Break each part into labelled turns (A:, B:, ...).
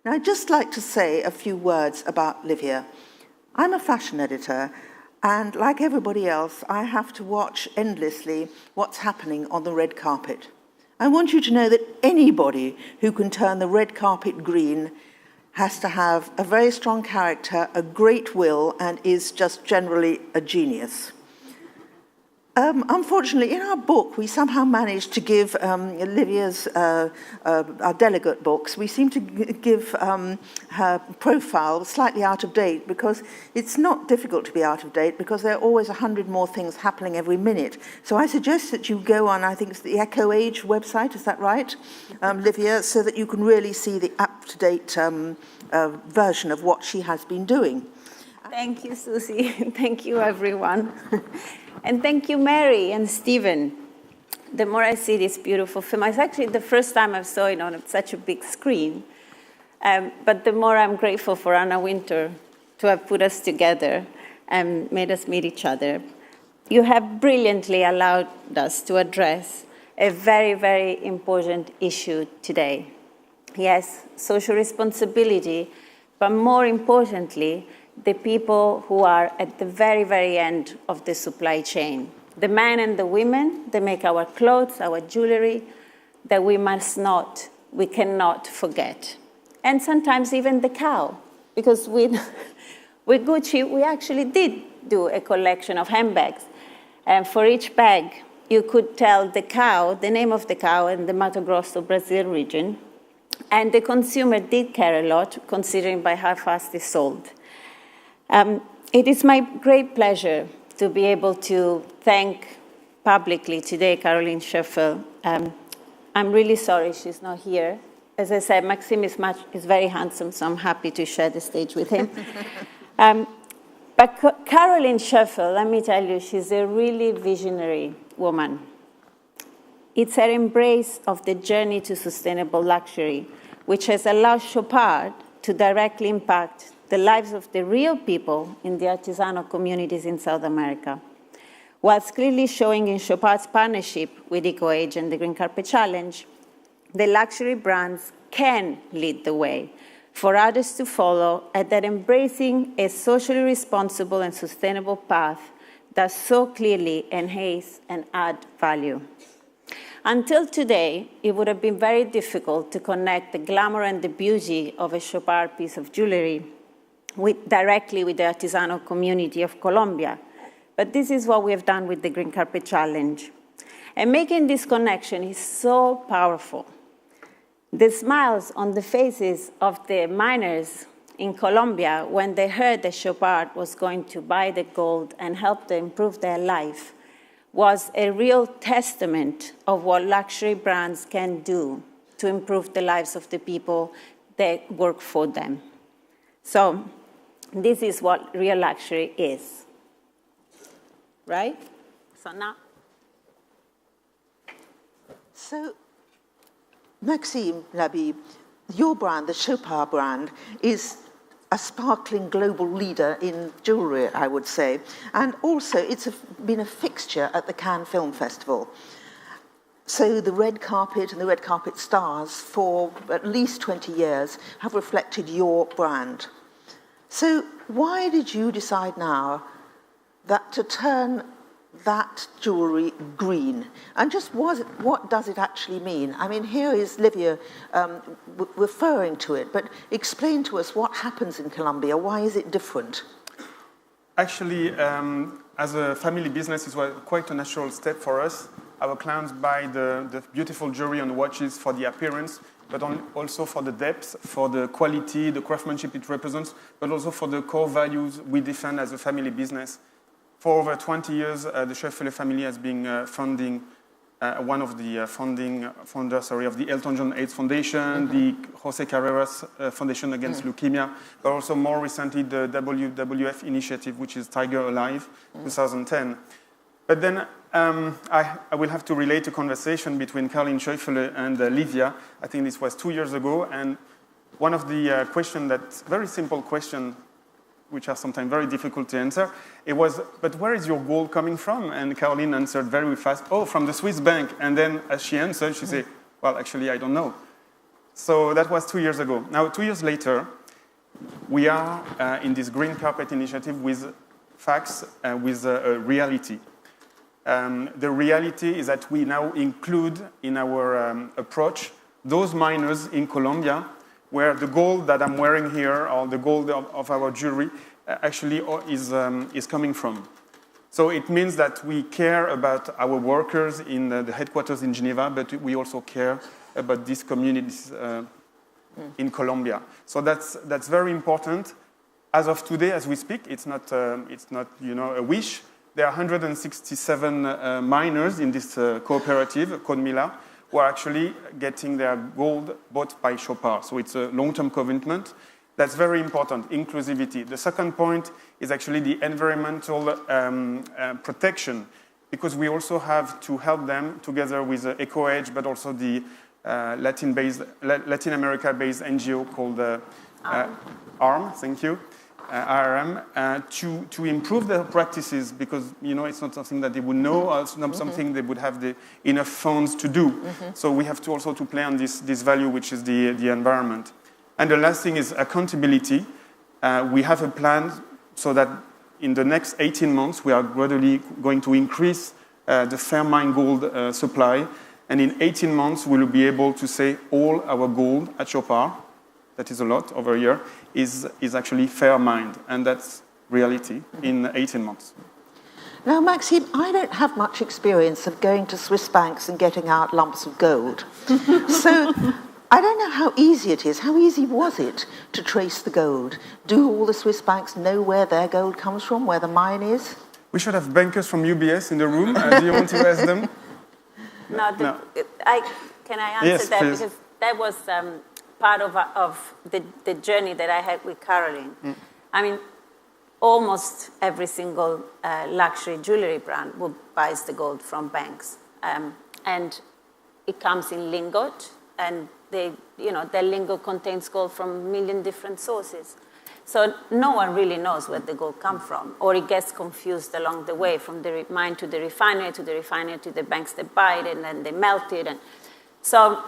A: Now, I'd just like to say a few words about Livia. I'm a fashion editor, and like everybody else, I have to watch endlessly what's happening on the red carpet. I want you to know that anybody who can turn the red carpet green has to have a very strong character, a great will, and is just generally a genius. Unfortunately, in our book, we somehow managed to give Livia's, our delegate books, we seem to give her profile slightly out of date, because it's not difficult to be out of date, because there are always 100 more things happening every minute. So I suggest that you go on, I think it's the Echo Age website, is that right, Livia, so that you can really see the up-to-date version of what she has been doing.
B: Thank you, Suzy. Thank you, everyone. And thank you, Mary and Stephen. The more I see this beautiful film, it's actually the first time I saw it on such a big screen. But the more I'm grateful for Anna Wintour to have put us together and made us meet each other. You have brilliantly allowed us to address a very, very important issue today. Yes, social responsibility, but more importantly, the people who are at the very, very end of the supply chain. The men and the women that make our clothes, our jewelry, that we cannot forget. And sometimes even the cow, because with Gucci, we actually did do a collection of handbags. And for each bag, you could tell the cow, the name of the cow in the Mato Grosso, Brazil region. And the consumer did care a lot, considering by how fast it sold. It is my great pleasure to be able to thank publicly today Caroline Schöffel. I'm really sorry she's not here. As I said, Maxime is very handsome, so I'm happy to share the stage with him. But Caroline Schöffel, let me tell you, she's a really visionary woman. It's her embrace of the journey to sustainable luxury, which has allowed Chopard to directly impact the lives of the real people in the artisanal communities in South America, whilst clearly showing in Chopard's partnership with EcoAge and the Green Carpet Challenge, the luxury brands can lead the way for others to follow, and that embracing a socially responsible and sustainable path does so clearly enhance and add value. Until today, it would have been very difficult to connect the glamour and the beauty of a Chopard piece of jewelry directly with the artisanal community of Colombia. But this is what we have done with the Green Carpet Challenge. And making this connection is so powerful. The smiles on the faces of the miners in Colombia when they heard that Chopard was going to buy the gold and help them improve their life was a real testament of what luxury brands can do to improve the lives of the people that work for them. So this is what real luxury is, right? So now.
A: So, Maxime Labey, your brand, the Chopard brand, is a sparkling global leader in jewellery, I would say. And also, it's been a fixture at the Cannes Film Festival. So the red carpet and the red carpet stars for at least 20 years have reflected your brand. So why did you decide now that to turn that jewellery green? And just what does it actually mean? I mean, here is Livia referring to it, but explain to us what happens in Colombia. Why is it different?
C: Actually, as a family business, it was quite a natural step for us. Our clients buy the beautiful jewelry and watches for the appearance, but also for the depth, for the quality, the craftsmanship it represents, but also for the core values we defend as a family business. For over 20 years, the Schöffel family has been funding one of the founders of the Elton John AIDS Foundation, the Jose Carreras Foundation Against Leukemia, but also more recently the WWF initiative, which is Tiger Alive, 2010. But then I will have to relate a conversation between Caroline Schöffel and Livia. I think this was 2 years ago, and one of the questions, that very simple question, which are sometimes very difficult to answer, it was, but where is your gold coming from? And Caroline answered very fast, oh, from the Swiss bank. And then as she answered, she said, well, actually, I don't know. So that was 2 years ago. Now, 2 years later, we are in this green carpet initiative with facts and with reality. The reality is that we now include in our approach those miners in Colombia where the gold that I'm wearing here or the gold of our jewelry actually is coming from. So it means that we care about our workers in the headquarters in Geneva, but we also care about these communities in Colombia. So that's very important. As of today, as we speak, it's not a wish. There are 167 miners in this cooperative called Mila who are actually getting their gold bought by Chopard. So it's a long-term commitment. That's very important, inclusivity. The second point is actually the environmental protection, because we also have to help them together with EcoEdge, but also the Latin America-based NGO called ARM, thank you, ARM, to improve their practices, because it's not something that they would know, or it's not something they would have the enough funds to do. So we have to also to play on this value, which is the environment. And the last thing is accountability. We have a plan so that in the next 18 months, we are gradually going to increase the fair mine gold supply. And in 18 months, we will be able to say all our gold at Chopard, that is a lot over a year, is actually fair mined. And that's reality in 18 months.
A: Now, Maxime, I don't have much experience of going to Swiss banks and getting out lumps of gold. So I don't know how easy it is. How easy was it to trace the gold? Do all the Swiss banks know where their gold comes from, where the mine is?
C: We should have bankers from UBS in the room. Do you want to ask them?
B: No. Can I answer
C: yes,
B: that?
C: Please.
B: Because that was part of the journey that I had with Caroline. I mean, almost every single luxury jewelry brand buys the gold from banks. And it comes in lingot, and their lingot contains gold from a million different sources. So no one really knows where the gold comes from, or it gets confused along the way from the mine to the refinery, to the banks that buy it, and then they melt it. And so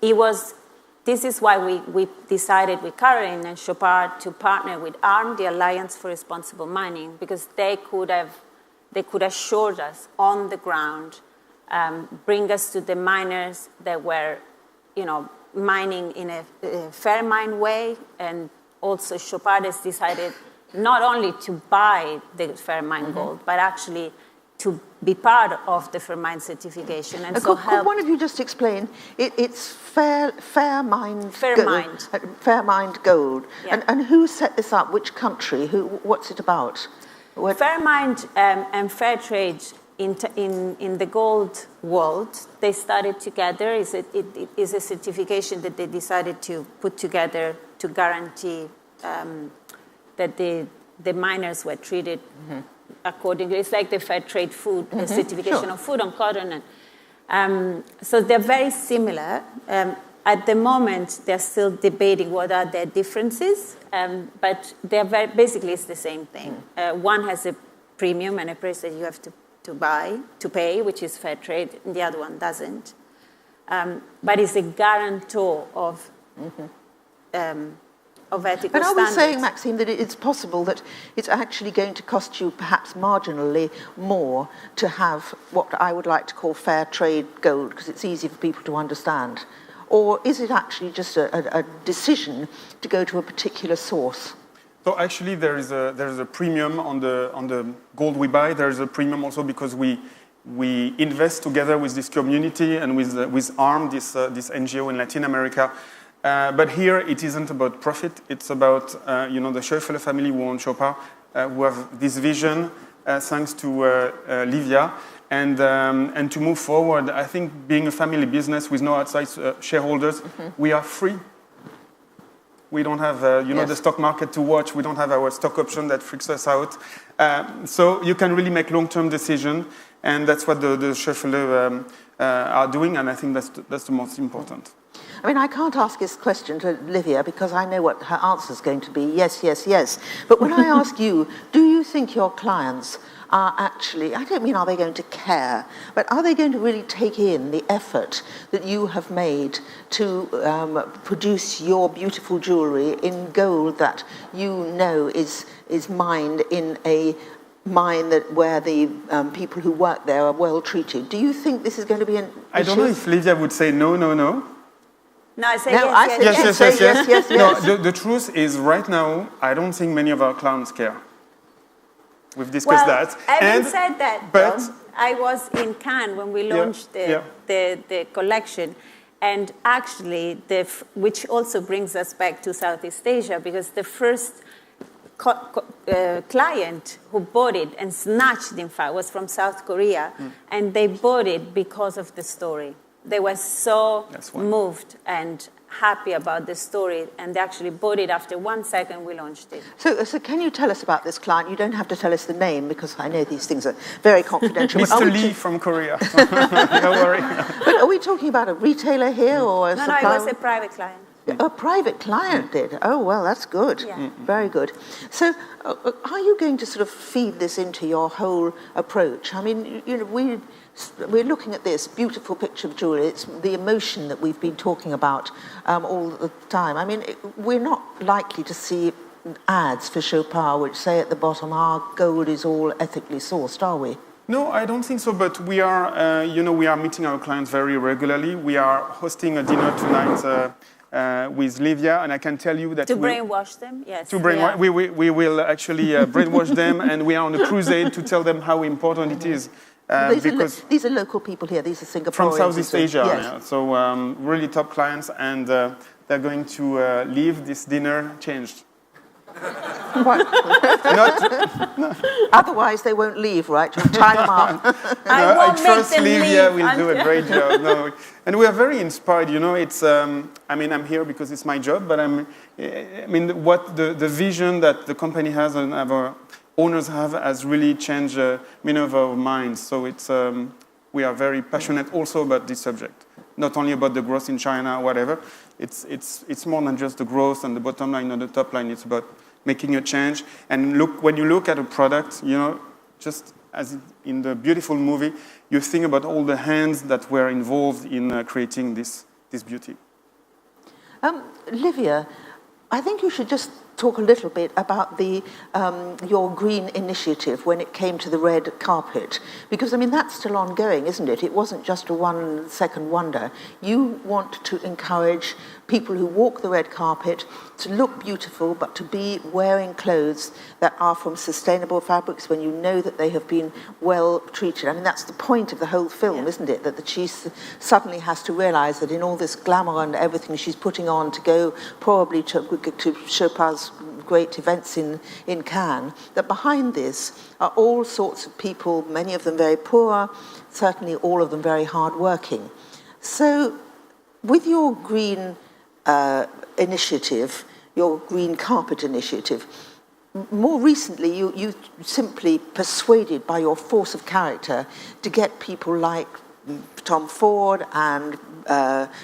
B: this is why we decided with Caroline and Chopard to partner with ARM, the Alliance for Responsible Mining, because they could assure us on the ground, bring us to the miners that were mining in a fair mine way, and also Chopard has decided not only to buy the fair mine gold, but actually to be part of the fair mine certification. And so
A: could one of you just explain? It's fair mined gold.
B: Yeah.
A: And who set this up? Which country? What's it about?
B: Fair mined and fair trade in the gold world, they started together. It is a certification that they decided to put together to guarantee that the miners were treated accordingly. It's like the fair trade food certification of food and cotton. So they're very similar. At the moment, they're still debating what are their differences, but they're basically it's the same thing. One has a premium and a price that you have to pay, which is fair trade, and the other one doesn't. But it's a guarantor of ethical
A: But are we
B: standards.
A: saying, Maxime, that it's possible that it's actually going to cost you perhaps marginally more to have what I would like to call fair trade gold, because it's easy for people to understand? Or is it actually just a decision to go to a particular source?
C: So actually, there is a premium on the gold we buy. There is a premium also because we invest together with this community and with ARM, this NGO in Latin America. But here it isn't about profit. It's about the Schöffele family who own Chopard, who have this vision, thanks to Livia, and to move forward. I think being a family business with no outside shareholders, we are free. We don't have, the stock market to watch. We don't have our stock option that freaks us out. So you can really make long-term decisions, and that's what the Schöffele are doing, and I think that's the most important.
A: I mean, I can't ask this question to Livia because I know what her answer is going to be, yes, yes, yes. But when I ask you, do you think your clients are actually, I don't mean are they going to care, but are they going to really take in the effort that you have made to produce your beautiful jewellery in gold that you know is mined in a mine where the people who work there are well treated? Do you think this is going to be an issue?
C: I don't know if Livia would say no, no, no.
B: No, I say
A: No, I say
B: yes.
A: yes.
C: No, the truth is right now, I don't think many of our clients care. We've discussed that.
B: Having said that,
C: but
B: though, I was in Cannes when we launched the collection, and actually, which also brings us back to Southeast Asia, because the first client who bought it and snatched it, in fact, was from South Korea, and they bought it because of the story. They were so moved and happy about the story, and they actually bought it after 1 second we launched it.
A: So can you tell us about this client? You don't have to tell us the name because I know these things are very confidential.
C: Mr. Lee from Korea. Don't worry.
A: But are we talking about a retailer here or a supplier?
B: No, it was a private client.
A: A private client did? Oh, well, that's good.
B: Yeah.
A: Very good. So are you going to sort of feed this into your whole approach? I mean, you know, we're looking at this beautiful picture of jewellery. It's the emotion that we've been talking about all the time. I mean, we're not likely to see ads for Chopard which say at the bottom, our gold is all ethically sourced, are we?
C: No, I don't think so, but we are, we are meeting our clients very regularly. We are hosting a dinner tonight with Livia, and I can tell you that...
B: To brainwash them, yes.
C: To brainwash, we will actually brainwash them, and we are on a crusade to tell them how important it is.
A: These are local people here, these are Singaporeans.
C: From Southeast Asia,
A: yes.
C: yeah. So really top clients, and they're going to leave this dinner changed.
A: Otherwise they won't leave, right? You'll tie them up.
C: I trust Livia will do a great job. No, and we are very inspired. You know, it's. I mean, I'm here because it's my job, but what the vision that the company has and our owners have has really changed many of our minds. So it's. We are very passionate also about this subject. Not only about the growth in China or whatever. It's more than just the growth and the bottom line or the top line. It's about making a change. And when you look at a product, you know, just as in the beautiful movie, you think about all the hands that were involved in creating this beauty.
A: Livia, I think you should just talk a little bit about your green initiative when it came to the red carpet, because I mean that's still ongoing, isn't it? It wasn't just a 1 second wonder. You want to encourage people who walk the red carpet to look beautiful, but to be wearing clothes that are from sustainable fabrics when you know that they have been well treated. I mean, that's the point of the whole film, isn't it? That she suddenly has to realize that in all this glamour and everything she's putting on to go probably to Chopard's great events in Cannes, that behind this are all sorts of people, many of them very poor, certainly all of them very hardworking. So with your green initiative, your green carpet initiative, more recently you simply persuaded by your force of character to get people like Tom Ford and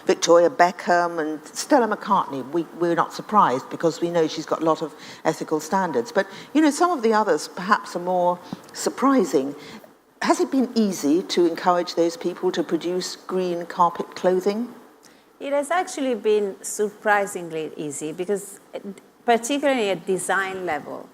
A: Victoria Beckham and Stella McCartney. We're not surprised because we know she's got a lot of ethical standards. But, you know, some of the others perhaps are more surprising. Has it been easy to encourage those people to produce green carpet clothing?
B: It has actually been surprisingly easy because, particularly at design level,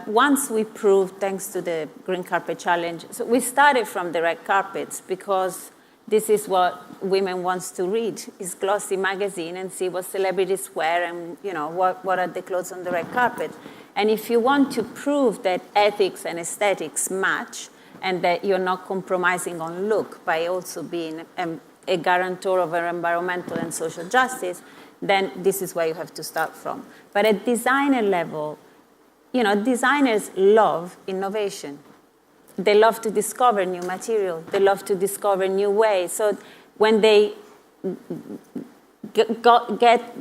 B: once we proved, thanks to the Green Carpet Challenge, so we started from the red carpets because this is what women wants to read, is glossy magazine and see what celebrities wear and, you know, what are the clothes on the red carpet. And if you want to prove that ethics and aesthetics match and that you're not compromising on look by also being a guarantor of our environmental and social justice, then this is where you have to start from. But at designer level, you know, designers love innovation. They love to discover new material. They love to discover new ways. So when they get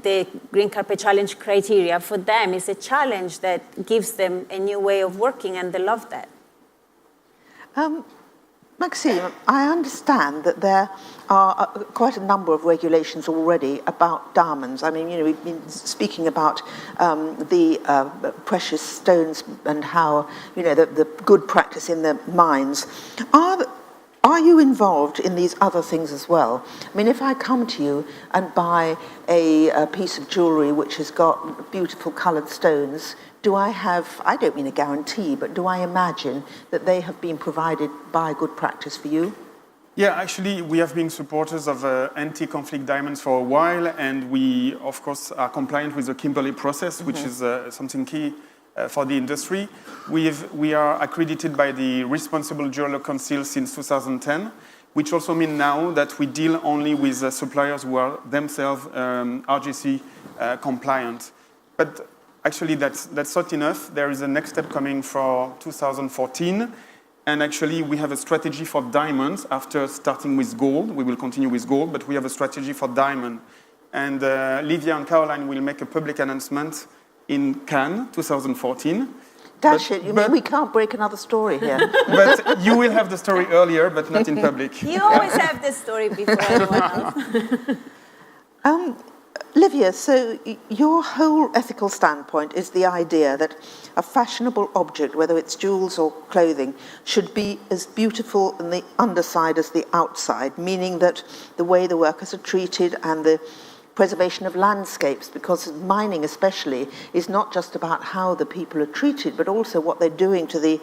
B: the Green Carpet Challenge criteria, for them it's a challenge that gives them a new way of working, and they love that.
A: Maxime, I understand that there are quite a number of regulations already about diamonds. I mean, we've been speaking about the precious stones and how, the good practice in the mines. Are you involved in these other things as well? I mean, if I come to you and buy a piece of jewellery which has got beautiful coloured stones, do I have, I don't mean a guarantee, but do I imagine that they have been provided by good practice for you?
C: Yeah, actually, we have been supporters of anti-conflict diamonds for a while, and we, of course, are compliant with the Kimberley process, which is something key for the industry. We are accredited by the Responsible Jeweler Council since 2010, which also means now that we deal only with suppliers who are themselves RJC compliant. But actually, that's not enough. There is a next step coming for 2014. And actually, we have a strategy for diamonds after starting with gold. We will continue with gold, but we have a strategy for diamond. And Livia and Caroline will make a public announcement in Cannes 2014.
A: Dash it, you mean we can't break another story here?
C: But you will have the story earlier, but not in public.
B: You always have the story before everyone else.
A: Livia, so your whole ethical standpoint is the idea that a fashionable object, whether it's jewels or clothing, should be as beautiful on the underside as the outside, meaning that the way the workers are treated and the preservation of landscapes, because mining especially is not just about how the people are treated, but also what they're doing to the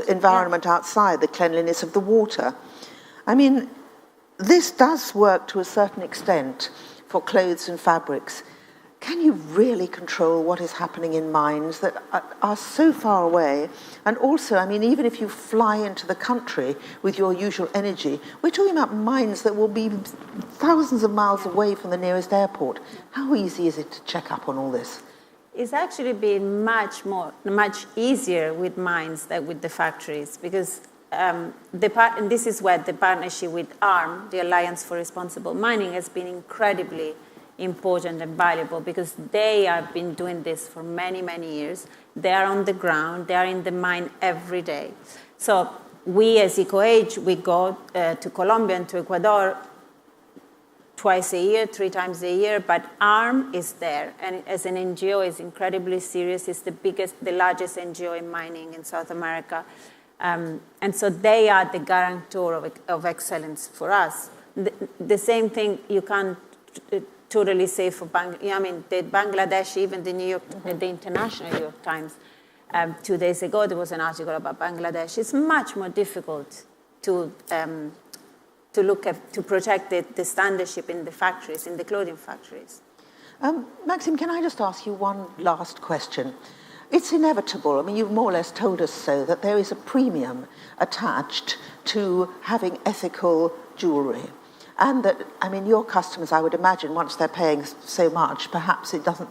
A: environment outside, the cleanliness of the water. I mean, this does work to a certain extent for clothes and fabrics. Can you really control what is happening in mines that are so far away? And also, I mean, even if you fly into the country with your usual energy, we're talking about mines that will be thousands of miles away from the nearest airport. How easy is it to check up on all this?
B: It's actually been much easier with mines than with the factories, because and this is where the partnership with ARM, the Alliance for Responsible Mining, has been incredibly important and valuable, because they have been doing this for many, many years. They are on the ground. They are in the mine every day. So we as EcoAge, we go to Colombia and to Ecuador twice a year, 3 times a year, but ARM is there. And as an NGO, is incredibly serious. It's the largest NGO in mining in South America. And so they are the guarantor of excellence for us. The same thing you can't totally say for the Bangladesh, even the the International New York Times. 2 days ago, there was an article about Bangladesh. It's much more difficult to protect the standardship in the factories, in the clothing factories.
A: Maxime, can I just ask you one last question? It's inevitable, I mean, you've more or less told us so, that there is a premium attached to having ethical jewellery. And that, I mean, your customers, I would imagine, once they're paying so much, perhaps it doesn't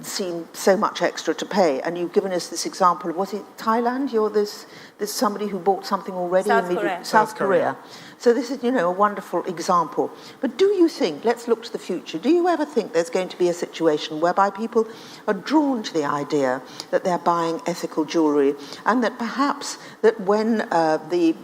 A: seem so much extra to pay. And you've given us this example of, was it Thailand? You're this somebody who bought something already? South Korea. So this is, a wonderful example. But do you think, let's look to the future, do you ever think there's going to be a situation whereby people are drawn to the idea that they're buying ethical jewellery, and that perhaps that when the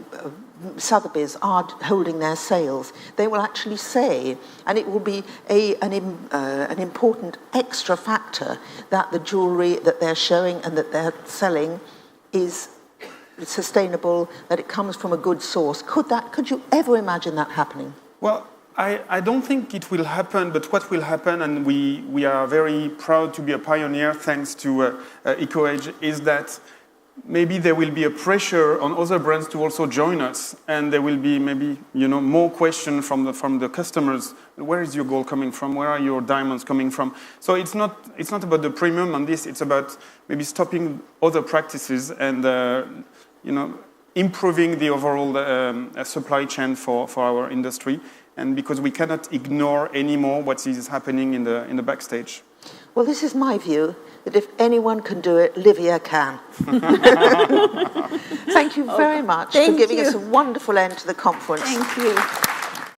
A: Sotheby's are holding their sales, they will actually say, and it will be an important extra factor, that the jewellery that they're showing and that they're selling is sustainable, that it comes from a good source. Could you ever imagine that happening?
C: Well, I don't think it will happen, but what will happen, and we are very proud to be a pioneer thanks to EcoAge, is that maybe there will be a pressure on other brands to also join us, and there will be maybe more questions from the customers. Where is your gold coming from? Where are your diamonds coming from? So it's not about the premium on this. It's about maybe stopping other practices and improving the overall supply chain for our industry, and because we cannot ignore anymore what is happening in the backstage.
A: Well, this is my view, that if anyone can do it, Livia can. Thank you very much for giving us a wonderful end to the conference.
B: Thank you.